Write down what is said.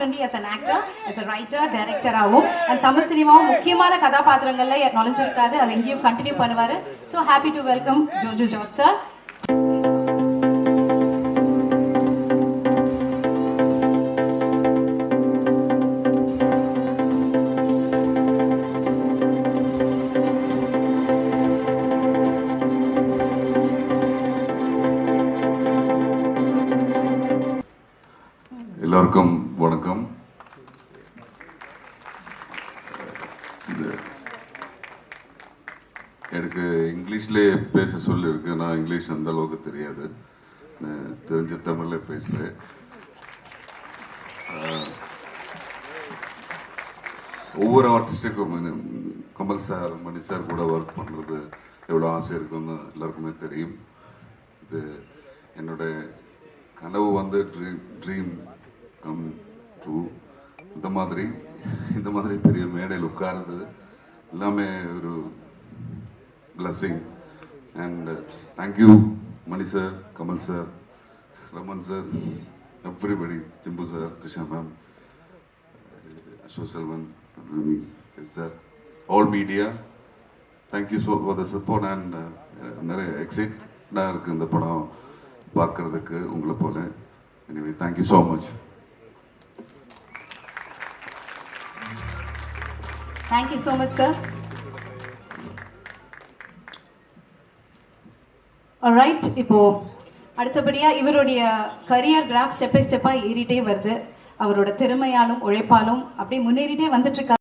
as an actor, as a writer, director ஆவும் and Tamil சினிமாவும் முக்கியமான கதாபாத்திரங்கள்ல நுழைஞ்சிருக்காரு. அது எங்கேயும் கண்டினியூ பண்ணுவாரு. So happy to welcome Jojo Joss sir. எல்லாருக்கும் வணக்கம். எனக்கு இங்கிலீஷ்லேயே பேச சொல்லியிருக்கு. நான் இங்கிலீஷ் அந்த அளவுக்கு தெரியாது, தெரிஞ்ச தமிழில் பேசுகிறேன். ஒவ்வொரு ஆர்டிஸ்ட்டுக்கும் கமல் சார், மணி சார் கூட ஒர்க் பண்ணுறது எவ்வளோ ஆசை இருக்குன்னு எல்லாருக்குமே தெரியும். இது என்னோட கனவு வந்து ட்ரீம் கம் ட்ரூ. இந்த மாதிரி பெரிய மேடையில் உட்கார்றது எல்லாமே ஒரு blessing. And thank you Mani sir, Kamal sir, Raman sir, everybody, Simbu sir, Krishna ma'am, Ashwath Selvan sir, all media, thank you so for the support. And நிறைய எக்ஸைட்டாக இருக்குது இந்த படம் பார்க்குறதுக்கு உங்களை போல. Anyway thank you so much. Thank you so much, sir. Alright, இப்போ அடுத்தபடியா இவருடைய கரியர் கிராஃப் ஸ்டெப் பை ஸ்டெப்பா ஏறிட்டே வருது. அவரோட திறமையாலும் உழைப்பாலும் அப்படியே முன்னேறிட்டே வந்துட்டு இருக்காரு.